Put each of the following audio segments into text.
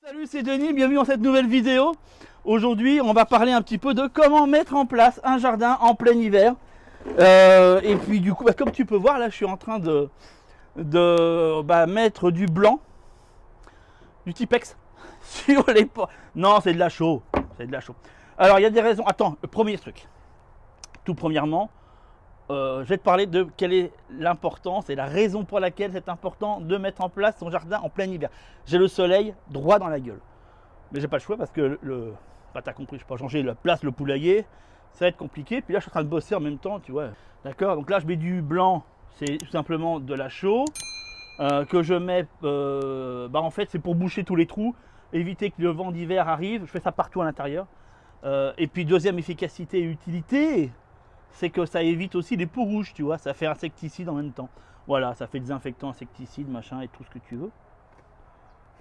Salut, c'est Denis, bienvenue dans cette nouvelle vidéo. Aujourd'hui, on va parler un petit peu de comment mettre en place un jardin en plein hiver. Et puis du coup, comme tu peux voir, là, je suis en train de mettre du blanc, du Tipex sur les pots. Non, c'est de la chaux, c'est de la chaux. Alors, il y a des raisons. Attends, le premier truc. Tout premièrement, je vais te parler de quelle est l'importance et la raison pour laquelle c'est important de mettre en place son jardin en plein hiver. J'ai le soleil droit dans la gueule. Mais j'ai pas le choix parce que t'as compris, je peux pas changer la place, le poulailler, ça va être compliqué. Puis là, je suis en train de bosser en même temps, tu vois. D'accord, donc là, je mets du blanc, c'est tout simplement de la chaux que je mets, en fait, c'est pour boucher tous les trous, éviter que le vent d'hiver arrive. Je fais ça partout à l'intérieur. Et puis, deuxième efficacité et utilité, c'est que ça évite aussi les peaux rouges, tu vois. Ça fait insecticide en même temps. Voilà, ça fait désinfectant, insecticide, machin et tout ce que tu veux.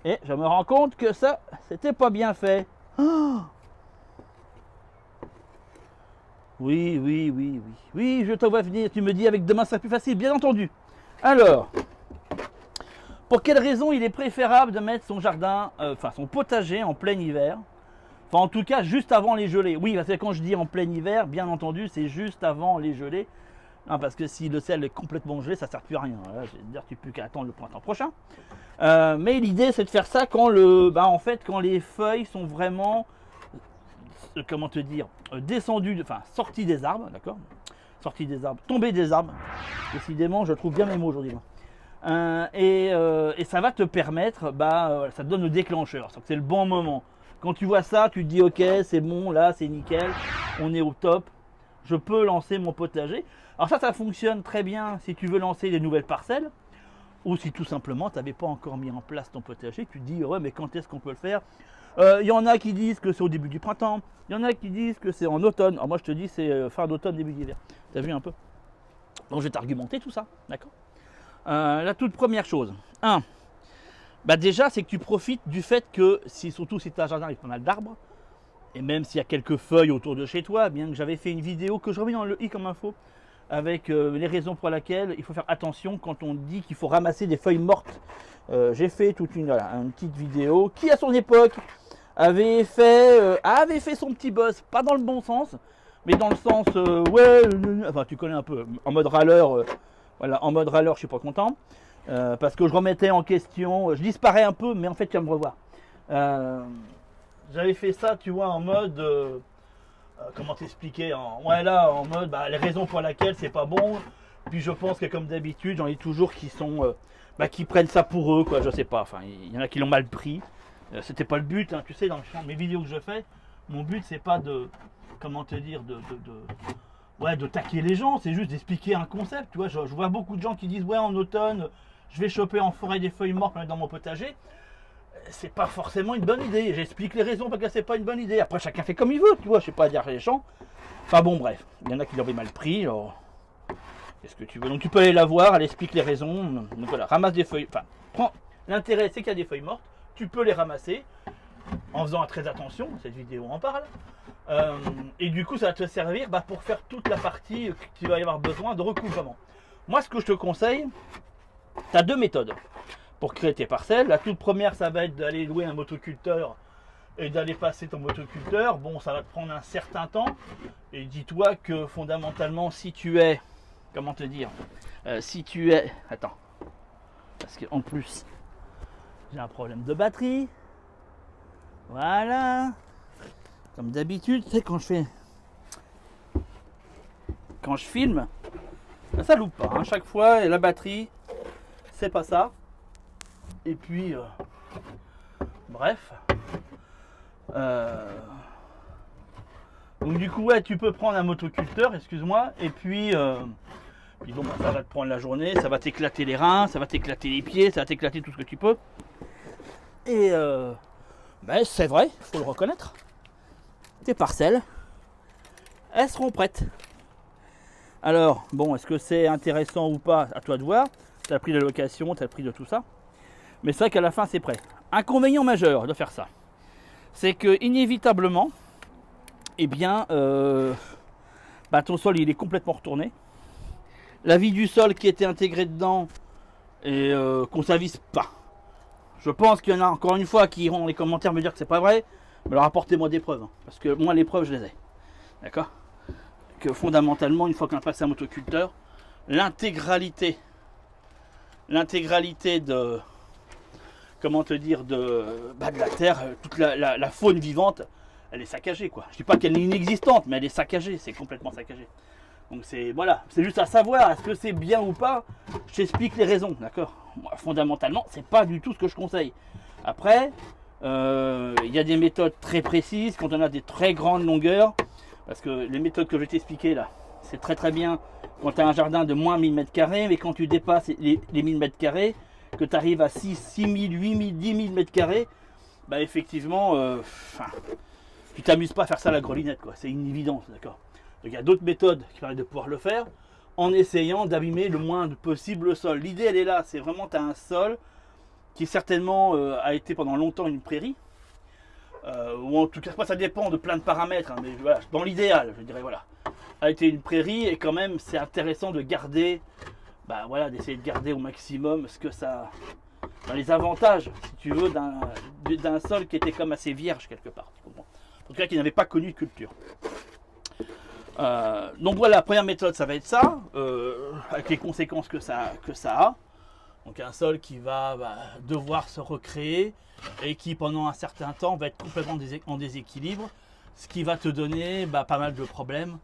Et je me rends compte que ça, c'était pas bien fait. Oh, oui, je te vois venir. Tu me dis avec demain, c'est plus facile, bien entendu. Alors, pour quelle raison il est préférable de mettre son jardin, son potager en plein hiver? Enfin, en tout cas, juste avant les gelées. Oui, parce que quand je dis en plein hiver, bien entendu, c'est juste avant les gelées. Non, parce que si le sel est complètement gelé, ça ne sert plus à rien. Là, je vais te dire, tu n'as plus qu'à attendre le printemps prochain. Mais l'idée, c'est de faire ça quand quand les feuilles sont vraiment, descendues, sorties des arbres, d'accord? Sorties des arbres, tombées des arbres. Décidément, je trouve bien mes mots aujourd'hui. Et ça va te permettre, ça te donne le déclencheur. C'est le bon moment. Quand tu vois ça, tu te dis ok, c'est bon, là c'est nickel, on est au top, je peux lancer mon potager. Alors ça fonctionne très bien si tu veux lancer des nouvelles parcelles, ou si tout simplement tu n'avais pas encore mis en place ton potager, tu te dis ouais mais quand est-ce qu'on peut le faire? Il y en a qui disent que c'est au début du printemps, il y en a qui disent que c'est en automne. Alors moi je te dis c'est fin d'automne, début d'hiver. Tu as vu un peu? Donc je vais t'argumenter tout ça, d'accord? La toute première chose, déjà, c'est que tu profites du fait que, surtout si tu as un jardin avec pas mal d'arbres, et même s'il y a quelques feuilles autour de chez toi, bien que j'avais fait une vidéo que je remets dans le i comme info, avec les raisons pour lesquelles il faut faire attention quand on dit qu'il faut ramasser des feuilles mortes. J'ai fait toute une petite vidéo qui, à son époque, avait fait son petit boss, pas dans le bon sens, mais dans le sens, tu connais un peu, en mode râleur, en mode râleur, je suis pas content. Parce que je remettais en question, je disparais un peu, mais en fait tu vas me revoir. J'avais fait ça, tu vois, en mode, comment t'expliquer, en mode, les raisons pour lesquelles c'est pas bon. Puis je pense que comme d'habitude, j'en ai toujours qui sont, qui prennent ça pour eux, quoi. Je sais pas. Enfin, il y en a qui l'ont mal pris. C'était pas le but, hein, tu sais, dans mes vidéos que je fais, mon but c'est pas de, de taquer les gens, c'est juste d'expliquer un concept. Tu vois, je vois beaucoup de gens qui disent ouais en automne je vais choper en forêt des feuilles mortes dans mon potager. C'est pas forcément une bonne idée. J'explique les raisons parce que c'est pas une bonne idée. Après chacun fait comme il veut, tu vois, je sais pas dire les gens. Enfin bon bref, il y en a qui l'avaient mal pris. Alors, qu'est-ce que tu veux? Donc tu peux aller la voir, elle explique les raisons. Donc voilà, ramasse des feuilles. L'intérêt c'est qu'il y a des feuilles mortes, tu peux les ramasser en faisant très attention. Cette vidéo en parle. Et du coup ça va te servir pour faire toute la partie qu'il va y avoir besoin de recouvrement. Moi ce que je te conseille, tu as deux méthodes pour créer tes parcelles. La toute première, ça va être d'aller louer un motoculteur et d'aller passer ton motoculteur. Bon, ça va te prendre un certain temps. Et dis-toi que fondamentalement, si tu es... Comment te dire Attends. Parce qu'en plus, j'ai un problème de batterie. Voilà. Comme d'habitude, tu sais, quand je filme, ça loupe pas. Chaque fois, la batterie... c'est pas ça. Et puis bref, donc du coup tu peux prendre un motoculteur, excuse-moi, et puis ça va te prendre la journée, ça va t'éclater les reins, ça va t'éclater les pieds, ça va t'éclater tout ce que tu peux. Et c'est vrai, faut le reconnaître, tes parcelles elles seront prêtes. Alors bon, est-ce que c'est intéressant ou pas, à toi de voir. Tu as le prix de la location, tu as le prix de tout ça. Mais c'est vrai qu'à la fin, c'est prêt. Inconvénient majeur de faire ça, c'est que inévitablement, ton sol il est complètement retourné. La vie du sol qui était intégrée dedans et qu'on ne s'avise pas. Je pense qu'il y en a encore une fois qui iront dans les commentaires me dire que c'est pas vrai, mais alors apportez-moi des preuves, hein, parce que moi les preuves je les ai. D'accord? Que fondamentalement, une fois qu'on a passé un motoculteur, l'intégralité de, comment te dire, de la terre, toute la faune vivante, elle est saccagée, quoi. Je dis pas qu'elle est inexistante, mais elle est saccagée, c'est complètement saccagé. Donc c'est, voilà, c'est juste à savoir, est-ce que c'est bien ou pas? Je t'explique les raisons, d'accord? Moi, fondamentalement, c'est pas du tout ce que je conseille. Après, il y a des méthodes très précises quand on a des très grandes longueurs, parce que les méthodes que je vais t'expliquer là, c'est très bien quand tu as un jardin de moins 1000 m², mais quand tu dépasses les 1000 m², que tu arrives à 6 000, 8 000, 10 000 m², bah effectivement, tu t'amuses pas à faire ça à la grelinette, quoi. C'est une évidence, d'accord? Donc il y a d'autres méthodes qui permettent de pouvoir le faire en essayant d'abîmer le moins possible le sol. L'idée, elle est là, c'est vraiment, tu as un sol qui certainement a été pendant longtemps une prairie, ou en tout cas, ça dépend de plein de paramètres, hein, mais voilà, dans l'idéal, je dirais, voilà, a été une prairie, et quand même, c'est intéressant de garder, bah voilà, d'essayer de garder au maximum ce que ça, les avantages, si tu veux, d'un sol qui était comme assez vierge quelque part, tu comprends? En tout cas, qui n'avait pas connu de culture. Donc voilà, la première méthode, ça va être ça, avec les conséquences que ça a. Donc un sol qui va devoir se recréer et qui pendant un certain temps va être complètement en déséquilibre, ce qui va te donner pas mal de problèmes,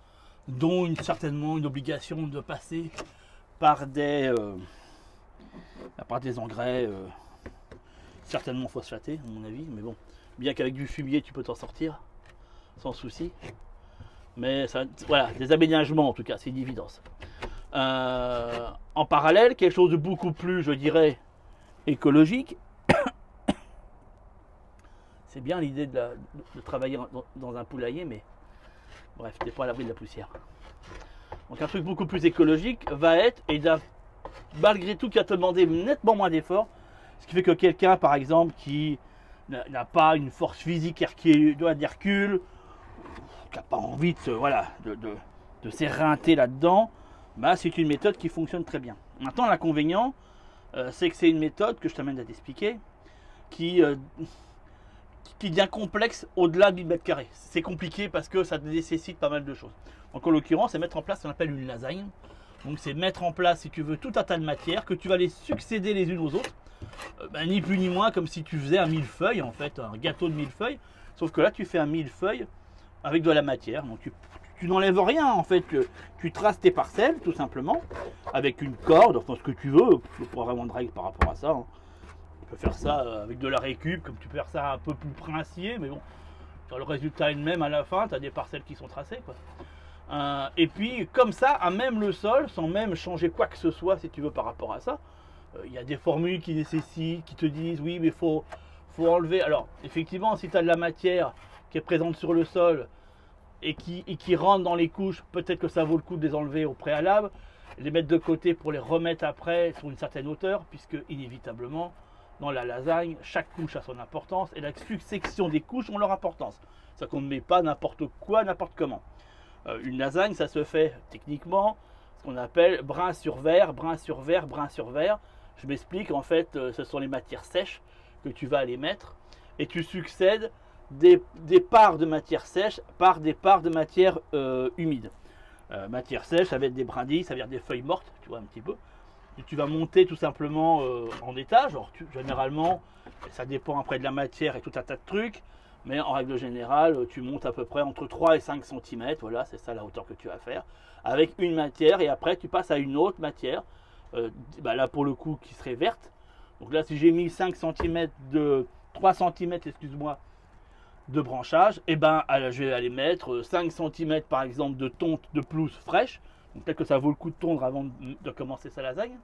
dont certainement une obligation de passer par des engrais certainement phosphatés à mon avis, mais bon, bien qu'avec du fumier tu peux t'en sortir sans souci. Mais ça, voilà, des aménagements en tout cas, c'est une évidence. En parallèle, quelque chose de beaucoup plus, je dirais, écologique, c'est bien l'idée de travailler dans un poulailler, mais bref, t'es pas à l'abri de la poussière. Donc un truc beaucoup plus écologique va être, et malgré tout qui va te demander nettement moins d'efforts, ce qui fait que quelqu'un par exemple qui n'a pas une force physique d'Hercule, qui n'a pas envie de s'éreinter là-dedans, c'est une méthode qui fonctionne très bien. Maintenant, l'inconvénient, c'est que c'est une méthode que je t'amène à t'expliquer qui devient complexe au-delà du mètre carré. C'est compliqué parce que ça nécessite pas mal de choses. Donc en l'occurrence, c'est mettre en place ce qu'on appelle une lasagne. Donc c'est mettre en place, si tu veux, tout un tas de matières que tu vas les succéder les unes aux autres. Ni plus ni moins comme si tu faisais un millefeuille, en fait, un gâteau de millefeuille. Sauf que là, tu fais un millefeuille avec de la matière. Donc tu n'enlèves rien, en fait. Tu traces tes parcelles, tout simplement, avec une corde, enfin ce que tu veux. Il n'y a pas vraiment de règles par rapport à ça. Hein. Tu peux faire ça avec de la récup, comme tu peux faire ça un peu plus princier, mais bon, le résultat est le même à la fin, tu as des parcelles qui sont tracées, quoi. Et puis, comme ça, à même le sol, sans même changer quoi que ce soit, si tu veux, par rapport à ça, il y a des formules qui te disent, oui, mais faut enlever. Alors, effectivement, si tu as de la matière qui est présente sur le sol et qui rentre dans les couches, peut-être que ça vaut le coup de les enlever au préalable, les mettre de côté pour les remettre après sur une certaine hauteur, puisque inévitablement, dans la lasagne, chaque couche a son importance et la succession des couches ont leur importance. C'est qu'on ne met pas n'importe quoi, n'importe comment. Une lasagne, ça se fait techniquement ce qu'on appelle brin sur verre, brin sur verre, brin sur verre. Je m'explique, en fait, ce sont les matières sèches que tu vas aller mettre et tu succèdes des parts de matière sèche par des parts de matière humide. Matière sèche, ça va être des brindilles, ça va être des feuilles mortes, tu vois, un petit peu. Et tu vas monter tout simplement en étage. Alors, généralement, ça dépend après de la matière et tout un tas de trucs. Mais en règle générale, tu montes à peu près entre 3 et 5 cm. Voilà, c'est ça la hauteur que tu vas faire. Avec une matière et après tu passes à une autre matière. Là pour le coup qui serait verte. Donc là si j'ai mis 5 cm de 3 cm, excuse-moi, de branchage, et je vais aller mettre 5 cm par exemple de tonte de pelouse fraîche. Donc peut-être que ça vaut le coup de tondre avant de commencer sa lasagne.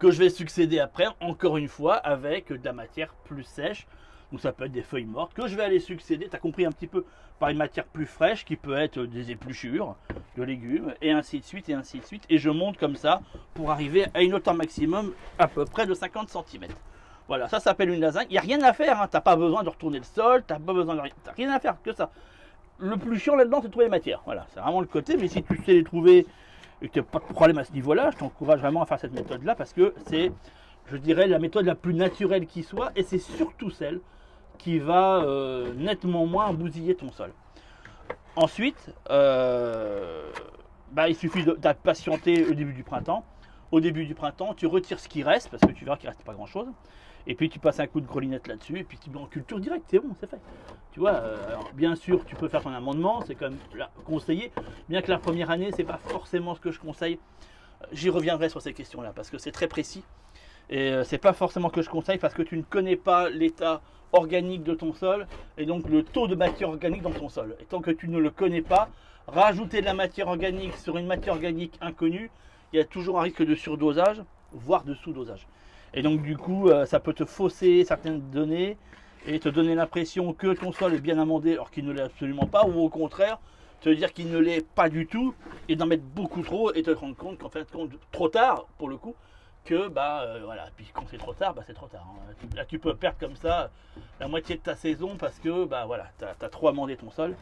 Que je vais succéder après, encore une fois, avec de la matière plus sèche. Donc ça peut être des feuilles mortes que je vais aller succéder, tu as compris un petit peu, par une matière plus fraîche qui peut être des épluchures de légumes et ainsi de suite et ainsi de suite. Et je monte comme ça pour arriver à une hauteur maximum à peu près de 50 cm. Voilà, ça s'appelle une lasagne. Il n'y a rien à faire, hein. Tu n'as pas besoin de retourner le sol, tu n'as pas besoin de rien, rien à faire que ça. Le plus chiant là-dedans, c'est de trouver les matières. Voilà, c'est vraiment le côté, mais si tu sais les trouver et que tu n'as pas de problème à ce niveau-là, je t'encourage vraiment à faire cette méthode-là parce que c'est je dirais, la méthode la plus naturelle qui soit, et c'est surtout celle qui va nettement moins bousiller ton sol. Ensuite, il suffit de patienter au début du printemps. Au début du printemps, tu retires ce qui reste, parce que tu verras qu'il ne reste pas grand-chose. Et puis tu passes un coup de grelinette là-dessus, et puis tu mets en culture directe, c'est bon, c'est fait. Tu vois, alors bien sûr, tu peux faire ton amendement, c'est quand même conseillé. Bien que la première année, c'est pas forcément ce que je conseille. J'y reviendrai sur ces questions-là, parce que c'est très précis. Et c'est pas forcément ce que je conseille, parce que tu ne connais pas l'état organique de ton sol, et donc le taux de matière organique dans ton sol. Et tant que tu ne le connais pas, rajouter de la matière organique sur une matière organique inconnue, il y a toujours un risque de surdosage, voire de sous-dosage. Et donc du coup, ça peut te fausser certaines données et te donner l'impression que ton sol est bien amendé alors qu'il ne l'est absolument pas, ou au contraire, te dire qu'il ne l'est pas du tout et d'en mettre beaucoup trop et te rendre compte qu'en fait, trop tard pour le coup, que voilà, puis quand c'est trop tard, c'est trop tard. Hein. Là tu peux perdre comme ça la moitié de ta saison parce que voilà, tu as trop amendé ton sol.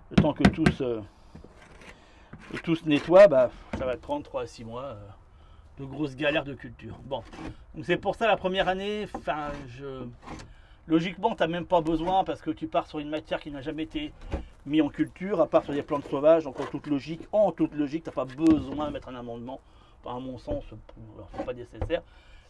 Le temps que tout se nettoie, ça va te prendre 3 à 6 mois. De grosses galères de culture. Bon, donc c'est pour ça la première année, logiquement, tu n'as même pas besoin parce que tu pars sur une matière qui n'a jamais été mise en culture, à part sur des plantes sauvages. Donc en toute logique, tu n'as pas besoin de mettre un amendement. Enfin, à mon sens, c'est pas nécessaire.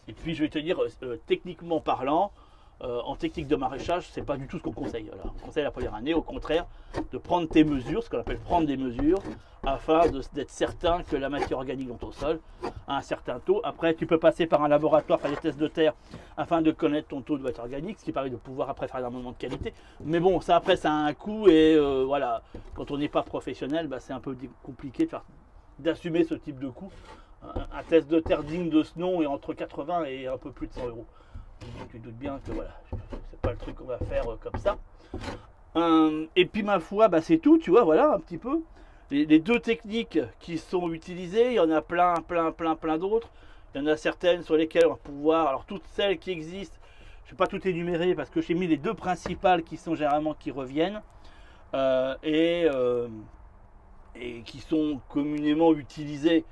Et puis je vais te dire, techniquement parlant, en technique de maraîchage, c'est pas du tout ce qu'on conseille. Voilà. On conseille la première année, au contraire, de prendre tes mesures, ce qu'on appelle prendre des mesures, afin d'être certain que la matière organique dans ton sol a un certain taux. Après, tu peux passer par un laboratoire, faire des tests de terre, afin de connaître ton taux de matière organique, ce qui permet de pouvoir après faire un amendement de qualité. Mais bon, ça après, ça a un coût, et voilà, quand on n'est pas professionnel, c'est un peu compliqué d'assumer ce type de coût. Un test de terre digne de ce nom est entre 80 et un peu plus de 100 euros. Donc tu doutes bien que voilà, c'est pas le truc qu'on va faire comme ça. Et puis ma foi, c'est tout, tu vois, voilà un petit peu. Les deux techniques qui sont utilisées, il y en a plein d'autres. Il y en a certaines sur lesquelles on va pouvoir, alors toutes celles qui existent, je ne vais pas tout énumérer parce que j'ai mis les deux principales qui sont généralement qui reviennent et qui sont communément utilisées.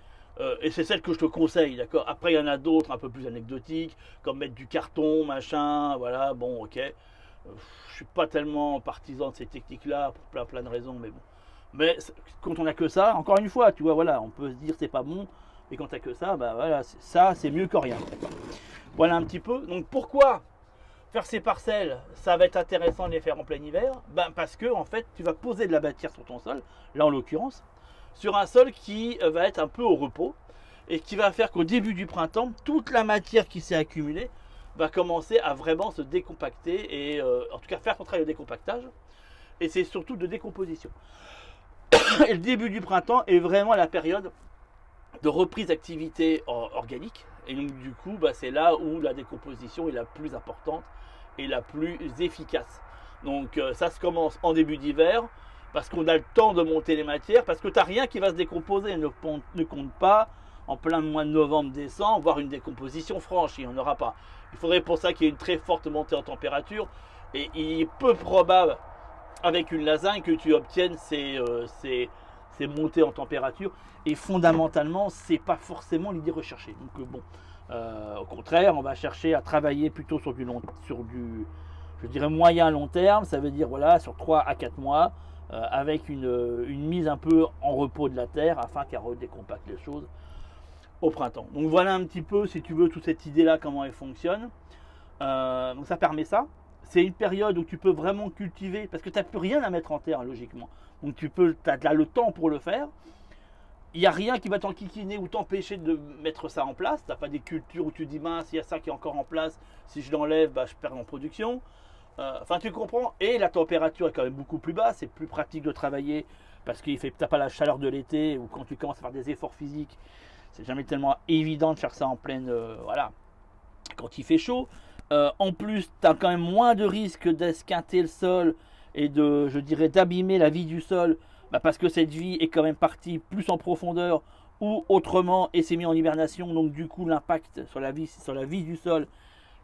Et c'est celle que je te conseille, d'accord. Après, il y en a d'autres un peu plus anecdotiques, comme mettre du carton, machin, voilà, bon, ok. Je suis pas tellement partisan de ces techniques-là, pour plein de raisons, mais bon. Mais quand on n'a que ça, encore une fois, tu vois, voilà, on peut se dire c'est pas bon, mais quand t'as que ça, voilà, ça, c'est mieux que rien. Voilà un petit peu. Donc pourquoi faire ces parcelles, ça va être intéressant de les faire en plein hiver? Parce que, en fait, tu vas poser de la matière sur ton sol, là en l'occurrence, sur un sol qui va être un peu au repos et qui va faire qu'au début du printemps, toute la matière qui s'est accumulée va commencer à vraiment se décompacter et en tout cas faire son travail de décompactage, et c'est surtout de décomposition. Et le début du printemps est vraiment la période de reprise d'activité organique, et donc du coup c'est là où la décomposition est la plus importante et la plus efficace. Donc ça se commence en début d'hiver, parce qu'on a le temps de monter les matières, parce que tu n'as rien qui va se décomposer. Ne compte pas en plein mois de novembre, décembre, voir une décomposition franche, il n'y en aura pas. Il faudrait pour ça qu'il y ait une très forte montée en température, et il est peu probable avec une lasagne que tu obtiennes ces montées en température, et fondamentalement c'est pas forcément l'idée recherchée. Donc au contraire, on va chercher à travailler plutôt sur du je dirais moyen long terme, ça veut dire voilà, sur 3 à 4 mois, avec une mise un peu en repos de la terre afin qu'elle redécompacte les choses au printemps. Donc voilà un petit peu, si tu veux, toute cette idée là, comment elle fonctionne. Donc ça permet ça. C'est une période où tu peux vraiment cultiver, parce que tu n'as plus rien à mettre en terre logiquement. Donc tu as le temps pour le faire. Il n'y a rien qui va t'enquiquiner ou t'empêcher de mettre ça en place. Tu n'as pas des cultures où tu dis mince, il y a ça qui est encore en place, si je l'enlève, je perds en production. Enfin tu comprends. Et la température est quand même beaucoup plus basse, c'est plus pratique de travailler parce que tu n'as pas la chaleur de l'été, ou quand tu commences à faire des efforts physiques, c'est jamais tellement évident de faire ça en pleine, voilà, quand il fait chaud. En plus, tu as quand même moins de risque d'esquinter le sol et d'abîmer la vie du sol, parce que cette vie est quand même partie plus en profondeur ou autrement et s'est mis en hibernation. Donc du coup, l'impact sur la vie du sol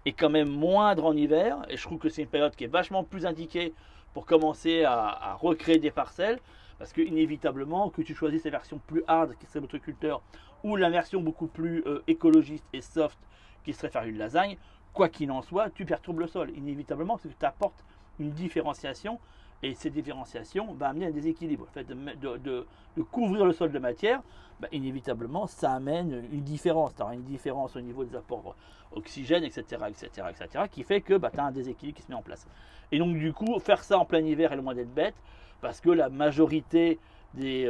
est quand même moindre en hiver, et je trouve que c'est une période qui est vachement plus indiquée pour commencer à recréer des parcelles, parce que inévitablement, que tu choisisses la version plus hard qui serait motoculteur, ou la version beaucoup plus écologiste et soft qui serait faire une lasagne, quoi qu'il en soit, tu perturbes le sol, inévitablement, parce que tu apportes une différenciation, et ces différenciations va amener un déséquilibre. Le fait de couvrir le sol de matière, inévitablement, ça amène une différence. Tu auras une différence au niveau des apports oxygène, etc., qui fait que tu as un déséquilibre qui se met en place. Et donc, du coup, faire ça en plein hiver est loin d'être bête, parce que la majorité des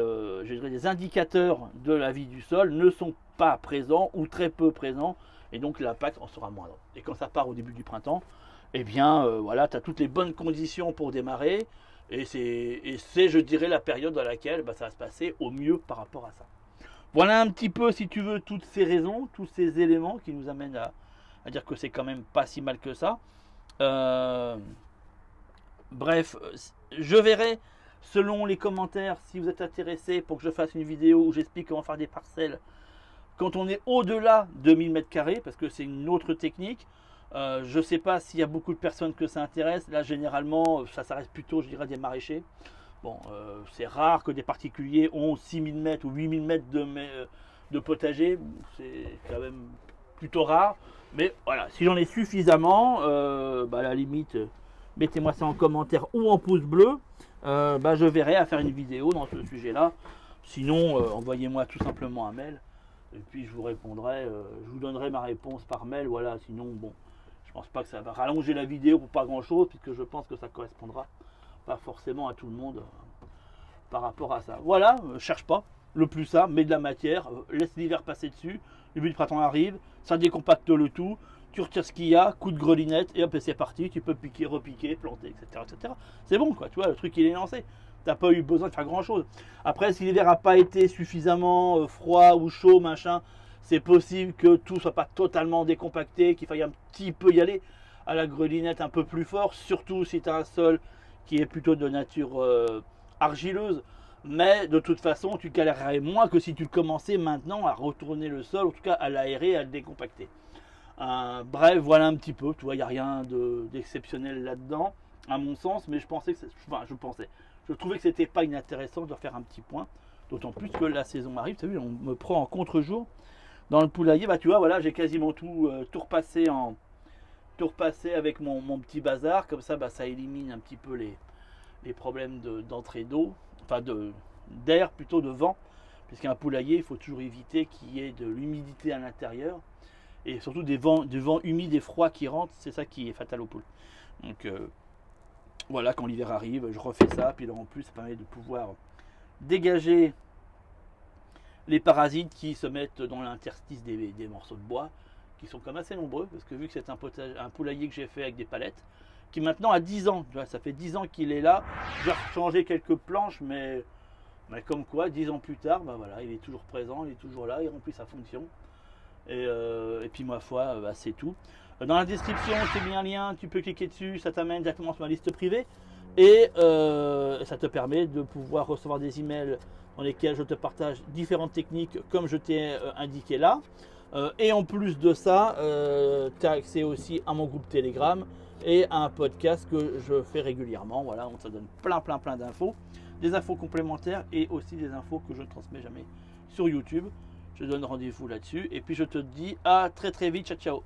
indicateurs de la vie du sol ne sont pas présents ou très peu présents, et donc l'impact en sera moindre. Et quand ça part au début du printemps, eh bien voilà, tu as toutes les bonnes conditions pour démarrer, et c'est je dirais la période dans laquelle ça va se passer au mieux par rapport à ça. Voilà un petit peu, si tu veux, toutes ces raisons, tous ces éléments qui nous amènent à dire que c'est quand même pas si mal que ça. Bref, je verrai selon les commentaires si vous êtes intéressé pour que je fasse une vidéo où j'explique comment faire des parcelles quand on est au-delà de 1000 m², parce que c'est une autre technique. Je ne sais pas s'il y a beaucoup de personnes que ça intéresse. Là, généralement, ça reste plutôt, je dirais, des maraîchers. Bon, c'est rare que des particuliers ont 6000 mètres ou 8000 mètres de potager. C'est quand même plutôt rare. Mais voilà, si j'en ai suffisamment, à la limite, mettez-moi ça en commentaire ou en pouce bleu. Je verrai à faire une vidéo dans ce sujet-là. Sinon, envoyez-moi tout simplement un mail. Et puis je vous répondrai, je vous donnerai ma réponse par mail. Voilà, sinon, bon, je pense pas que ça va rallonger la vidéo pour pas grand-chose, puisque je pense que ça correspondra pas forcément à tout le monde par rapport à ça. Voilà, cherche pas le plus simple, mets de la matière, laisse l'hiver passer dessus, le début du printemps arrive, ça décompacte le tout, tu retires ce qu'il y a, coup de grelinette, et hop, c'est parti, tu peux piquer, repiquer, planter, etc. C'est bon, quoi, tu vois, le truc il est lancé. T'as pas eu besoin de faire grand chose. Après, si l'hiver n'a pas été suffisamment froid ou chaud, machin, c'est possible que tout soit pas totalement décompacté, qu'il faille un petit peu y aller à la grelinette un peu plus fort, surtout si tu as un sol qui est plutôt de nature argileuse. Mais de toute façon, tu galérerais moins que si tu commençais maintenant à retourner le sol, en tout cas à l'aérer, à le décompacter. Bref, voilà un petit peu. Tu vois, il n'y a rien d'exceptionnel là-dedans, à mon sens, mais je trouvais que c'était pas inintéressant de faire un petit point, d'autant plus que la saison arrive. Tu as vu, on me prend en contre-jour dans le poulailler. Tu vois, voilà, j'ai quasiment tout repassé avec mon petit bazar. Comme ça, ça élimine un petit peu les problèmes d'entrée d'eau, enfin d'air plutôt, de vent, puisqu'un poulailler, il faut toujours éviter qu'il y ait de l'humidité à l'intérieur, et surtout des vents humides et froids qui rentrent. C'est ça qui est fatal aux poules. Donc voilà, quand l'hiver arrive, je refais ça, puis là en plus ça permet de pouvoir dégager les parasites qui se mettent dans l'interstice des morceaux de bois, qui sont comme assez nombreux, parce que vu que c'est un poulailler que j'ai fait avec des palettes, qui maintenant a 10 ans, tu vois, ça fait 10 ans qu'il est là, j'ai changé quelques planches, mais comme quoi, 10 ans plus tard, voilà, il est toujours présent, il est toujours là, il remplit sa fonction, et puis ma foi, c'est tout. Dans la description, je t'ai mis un lien, tu peux cliquer dessus, ça t'amène directement sur ma liste privée, et ça te permet de pouvoir recevoir des emails dans lesquels je te partage différentes techniques comme je t'ai indiqué là. Et en plus de ça, tu as accès aussi à mon groupe Telegram et à un podcast que je fais régulièrement. Voilà, on te donne plein d'infos, des infos complémentaires et aussi des infos que je ne transmets jamais sur YouTube. Je te donne rendez-vous là-dessus, et puis je te dis à très vite, ciao.